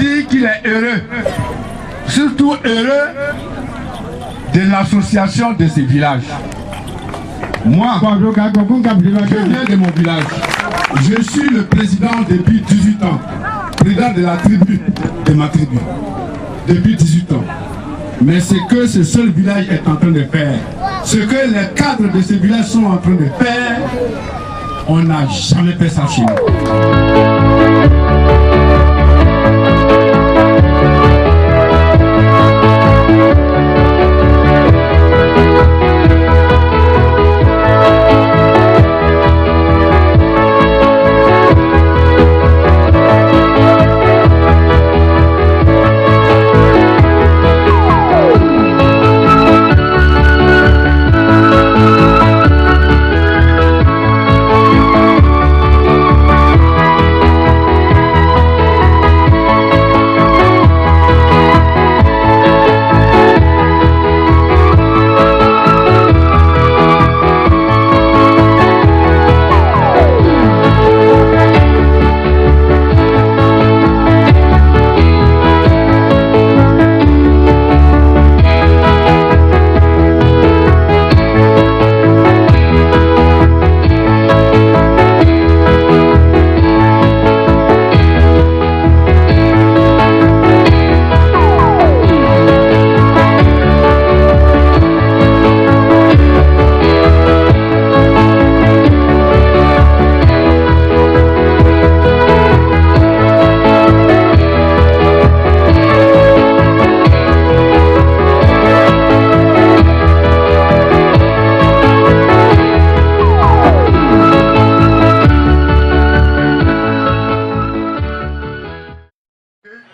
dire qu'il est heureux, surtout heureux de l'association de ces villages. Moi, je viens de mon village. Je suis le président depuis 18 ans, président de la tribu, de ma tribu, depuis 18 ans. Mais ce que ce seul village est en train de faire, ce que les cadres de ce village sont en train de faire, on n'a jamais fait ça chez nous.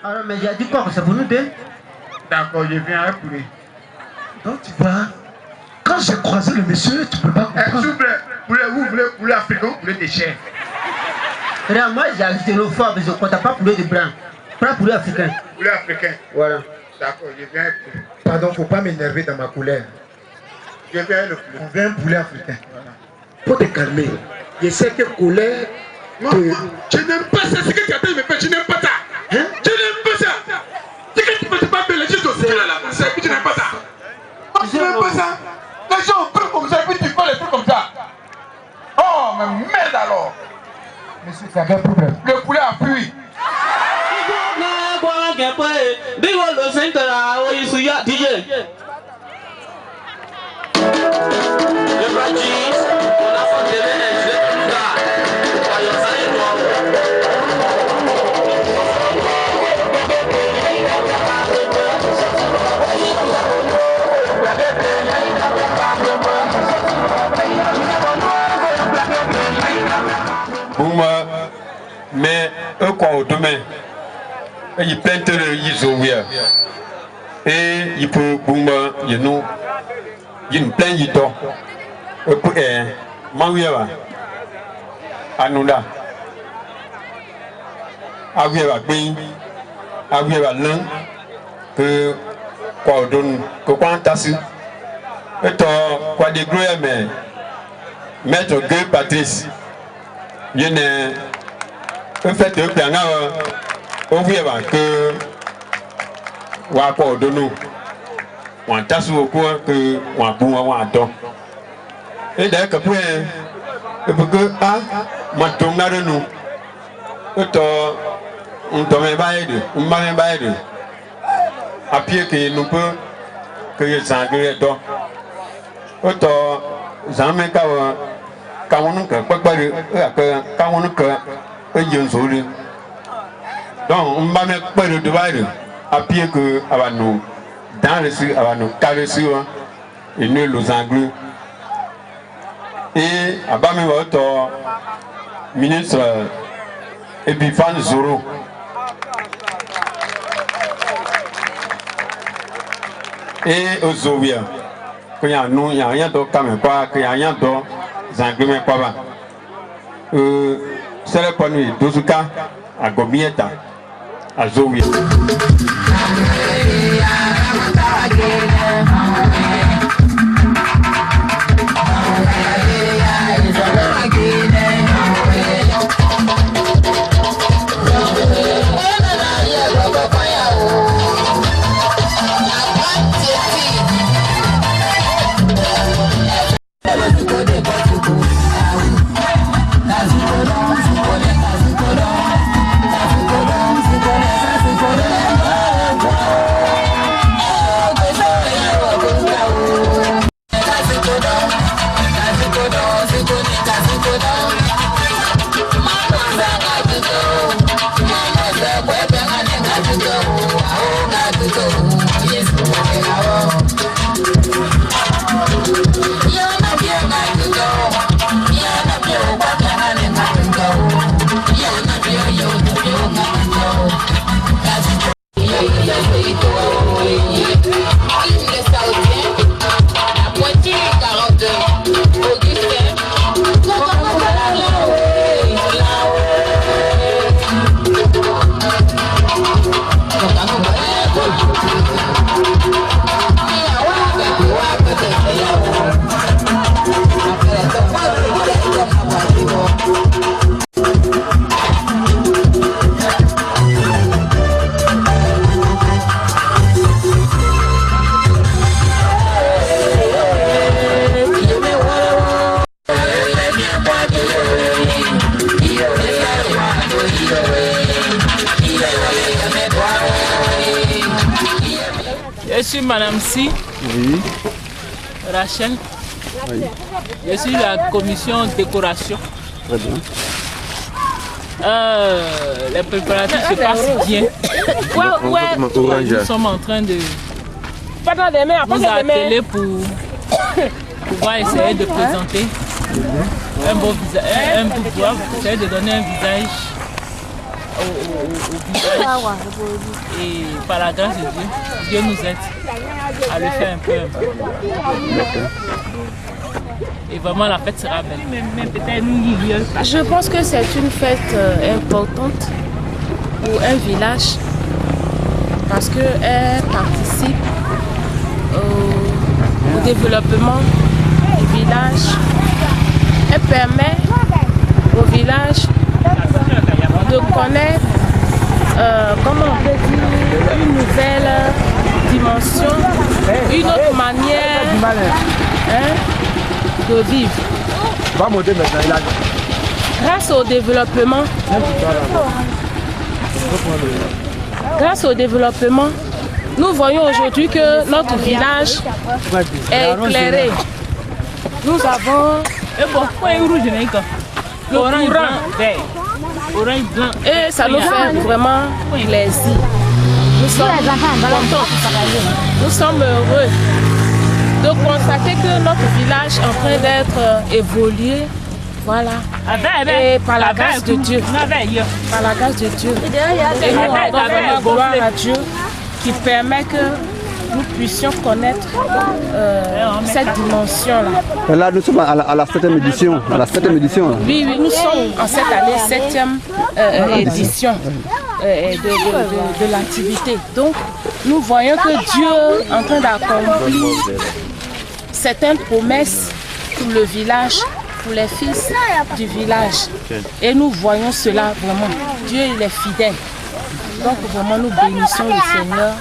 Alors, mais il a dit quoi? C'est pour nous deux? D'accord, je viens à poulet. Donc tu vois, quand j'ai croisé le monsieur, tu peux pas comprendre. S'il vous plaît, poulet, vous voulez poulet africain ou poulet de chair? Regarde, moi j'ai ajouté le fort, mais je ne compte pas poulet de blanc. Prends poulet africain. Poulet africain. Voilà. D'accord, je viens à poulet. Pardon, faut pas m'énerver dans ma colère. Je viens à le poulet. On veut un poulet africain. Voilà. Faut te calmer. Je sais que colère. Non, je n'aime pas ça, ce que tu as dit, mais je n'aime pas ça. Hein? Je n'aime pas ça. C'est que tu ne peux pas faire les choses aussi. Tu n'aimes pas ça. Non, tu n'aimes pas ça. Les gens ont pris comme ça et puis tu fais les trucs comme ça. Oh, mais merde alors. Monsieur, c'est un vrai problème. Le poulet a fui. Mais eux quoi au domaine, ils plantent ils ont et il peut boum ils nous ils plein ils dort et puis Maouia Anoula Aouia Bing Aouia Lung que quoi donne que quoi tassu et toi quoi des gros mais maître Gueux Patrice il y en fait que plan on voit que wa ko do nous on tasse au coin que on bon on attend et d'ailleurs que pour que ah moi tombe là de nous on tombe baide on va baide à pied que nous peut que les sangler donc auto jamais quand on que pas quand on que donc on va mettre pas de divide à pied que nous dans le nous caresser et nous les anglais et à bas même votre ministre Epifan Zoro et aux Zovia qu'il y a nous il y a rien d'autre quand même pas qu'il y a rien d'autre anglais mais pas c'est le point de vue d'Ozuka à Gomieta à Zowie. Je suis Madame Si. Oui. Rachel. Oui. Je suis la commission décoration. Très bien. Les préparatifs se passent bien. Nous sommes en train de nous atteler pour pouvoir essayer de présenter un beau visage, essayer de donner un visage au visage. Et par la grâce de Dieu, Dieu nous aide à le faire un peu. Et vraiment la fête sera belle. Je pense que c'est une fête importante pour un village parce qu'elle participe au développement du village. Elle permet au village de connaître, comment on peut dire, une nouvelle dimension, une autre manière de vivre. Grâce au développement, nous voyons aujourd'hui que notre village est éclairé. Nous avons le courant et ça nous fait vraiment plaisir. Nous sommes contents, nous sommes heureux de constater que notre village est en train d'être évolué. Voilà. Et par la grâce de Dieu. Par la grâce de Dieu. Et nous rendons vraiment gloire à Dieu qui permet que nous puissions connaître cette dimension-là. Là, nous sommes à la 7e édition. Oui, nous sommes en cette année 7e édition de l'activité. Donc, nous voyons que Dieu est en train d'accomplir certaines promesses pour le village, pour les fils du village. Et nous voyons cela vraiment. Dieu, il est fidèle. Donc, vraiment, nous bénissons le Seigneur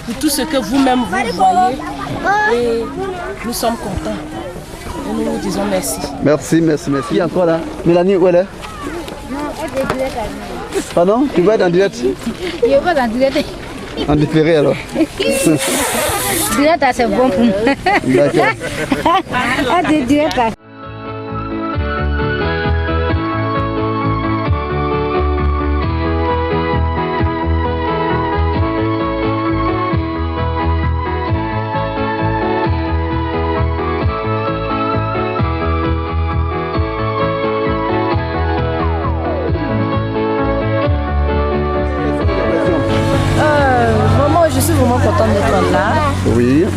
pour tout ce que vous-même vous voyez. Et nous sommes contents. Et nous vous disons merci. Merci. Encore là. Mélanie, où elle est? Non, elle est direct. Pardon? Tu vas être en direct? Je vais en direct. En différé alors? Direct, c'est bon pour moi. D'accord. Elle est direct. Je suis vraiment contente d'être là. Oui. Je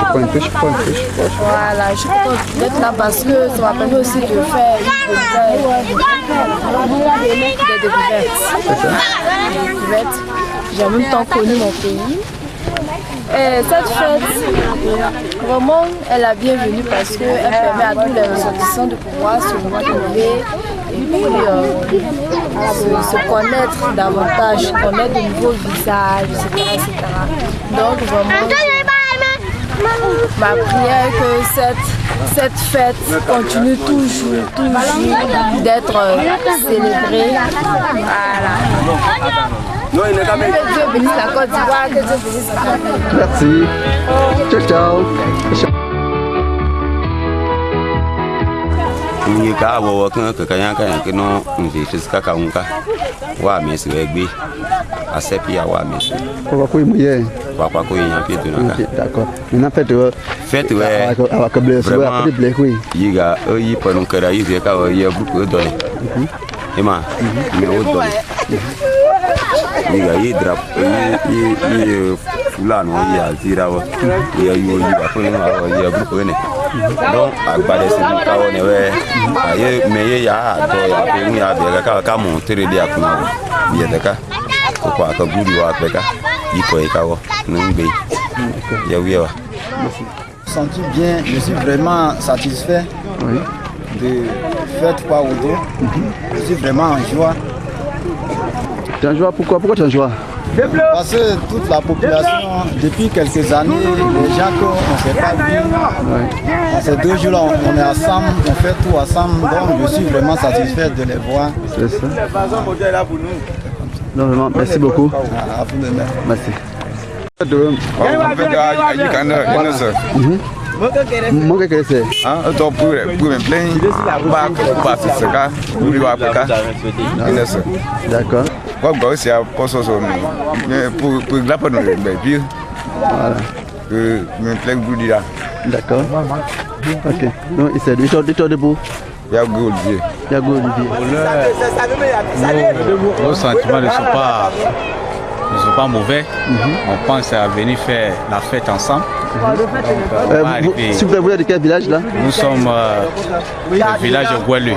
prends un peu. Voilà, je suis contente d'être là parce que ça m'a permis aussi de faire des découvertes. J'ai en même temps connu mon pays. Et cette fête, vraiment, elle est bienvenue parce qu'elle permet à tous les ressortissants de pouvoir se retrouver et puis se connaître davantage, connaître de nouveaux visages, etc. Donc vraiment, ma prière est que cette fête continue toujours d'être célébrée. Voilà. Que Dieu bénisse la Côte d'Ivoire, que Dieu bénisse la Côte d'Ivoire. Merci. Ciao. Ni ka wo kan ka no nje fisika ka unka wa mesi wegbe asepi ya wa mesi kwa ko imuye kwa ko yin api to na ka d'accord maintenant fête ouais avec blesse ouais après blesse oui yiga yi ponu kara yi ka ye groupe do ema me o do yiga yi drap yi fulano yi azira wa ya yo yi ba ponu ma ya groupe ne donc agbade si ka woni we aye meye ya do ya pe ni abe ka monter de akuna bi de ka ko ka guri wa pe ka iko e ka wo ngbe ya wiwa senti bien, je suis vraiment satisfait de faire Trois Odo. Je suis vraiment en joie. Tu es en joie pourquoi tu es en joie? Parce que toute la population, depuis quelques années, les gens qu'on ne s'est pas vus, ces 2 jours-là, on est ensemble, on fait tout ensemble, donc je suis vraiment satisfait de les voir. C'est ça. Non, vraiment, merci beaucoup. À vous de même. Merci. Mon que c'est d'accord. D'accord. Ok. Donc il s'est debout. Olivier. Nos sentiments ne sont pas mauvais. On pense à venir faire la fête ensemble. Si vous êtes de quel village là? Nous sommes le village de Gouelu.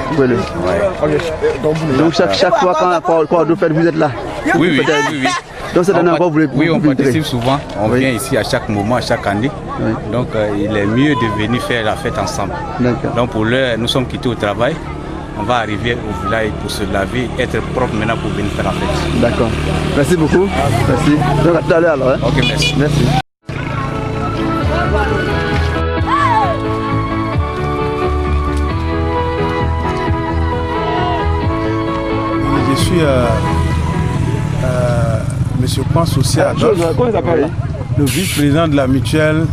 Donc chaque fois quand vous faites, vous êtes là? Oui. Donc c'est on participe souvent. On vient ici à chaque moment, à chaque année. Donc il est mieux de venir faire la fête ensemble. Donc pour l'heure, nous sommes quittés au travail. On va arriver au village pour se laver, être propre maintenant pour venir faire la fête. D'accord. Merci beaucoup. Merci. Donc à tout à l'heure alors. Ok, merci. Merci. Je suis Monsieur Pan Social, le vice-président de la mutuelle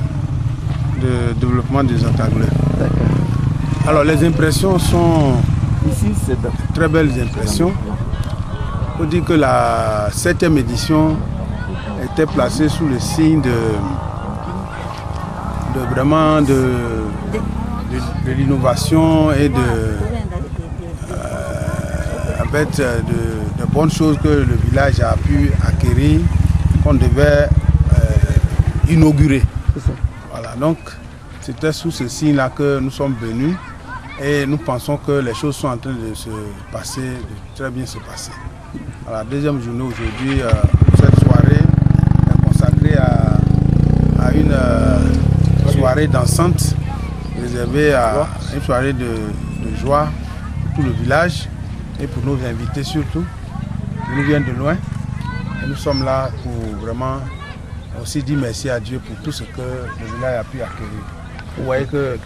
de développement des Zantaglais. Alors les impressions sont ici, c'est de très belles impressions. Il faut dire que la 7e édition était placée sous le signe de l'innovation et de bonnes choses que le village a pu acquérir, qu'on devait inaugurer. Voilà, donc c'était sous ce signe-là que nous sommes venus et nous pensons que les choses sont en train de se passer, de très bien se passer. Alors, la deuxième journée aujourd'hui, cette soirée est consacrée à une soirée dansante réservée à une soirée de joie pour tout le village et pour nos invités surtout. Ils nous viennent de loin et nous sommes là pour vraiment aussi dire merci à Dieu pour tout ce que le village a pu acquérir. Vous voyez que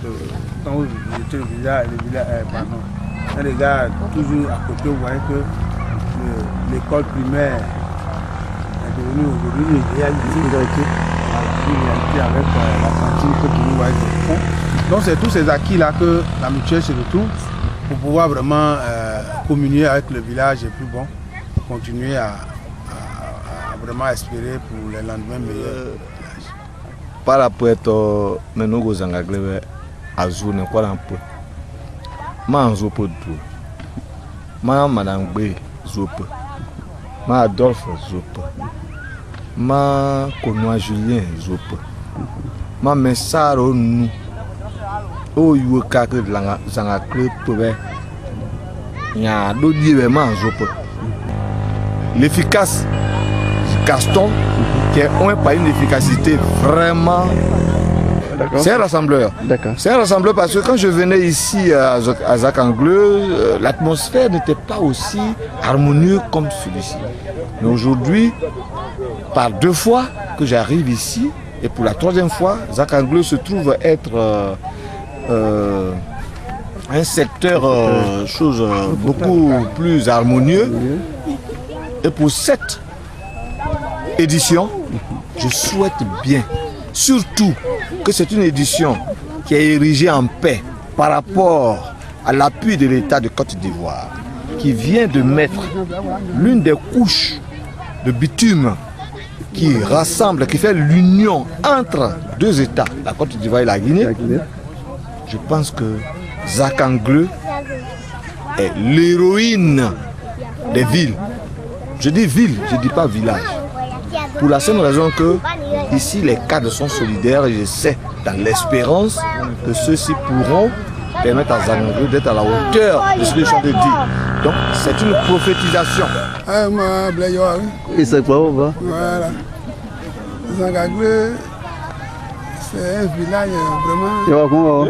quand vous visitez le village, un regard toujours à côté, vous voyez que l'école primaire est devenue aujourd'hui une réalité avec la cantine que tout le monde voit de fond. Donc c'est tous ces acquis-là que la mutuelle se retrouve pour pouvoir vraiment communier avec le village et plus bon, continuer à vraiment espérer pour les lendemains meilleurs. Par rapport à nous Zantaglais à zone quoi un peu. Ma zopo do. Ma madame Bé zopo. Ma Adolphe zopo. Ma Konoa Julien zopo. Ma messaro nous. O yu ka que Zantaglais pouvait. Ya do dire ma zopo. L'efficace Gaston qui ont pas une efficacité vraiment. C'est un rassembleur. C'est un rassembleur parce que quand je venais ici à Zantaglais, l'atmosphère n'était pas aussi harmonieuse comme celui-ci. Mais aujourd'hui, par 2 fois que j'arrive ici, et pour la 3e fois, Zantaglais se trouve être un secteur beaucoup plus harmonieux. Et pour cette édition, je souhaite bien, surtout que c'est une édition qui est érigée en paix par rapport à l'appui de l'État de Côte d'Ivoire, qui vient de mettre l'une des couches de bitume qui rassemble, qui fait l'union entre 2 États, la Côte d'Ivoire et la Guinée. Je pense que Zantaglais est l'héroïne des villes. Je dis ville, je ne dis pas village. Pour la simple raison que ici les cadres sont solidaires et je sais dans l'espérance que ceux-ci pourront permettre à Zantaglais d'être à la hauteur de ce que je suis en train de dire. Donc c'est une prophétisation. Et c'est quoi on va? Voilà. Zantaglais, c'est un village vraiment.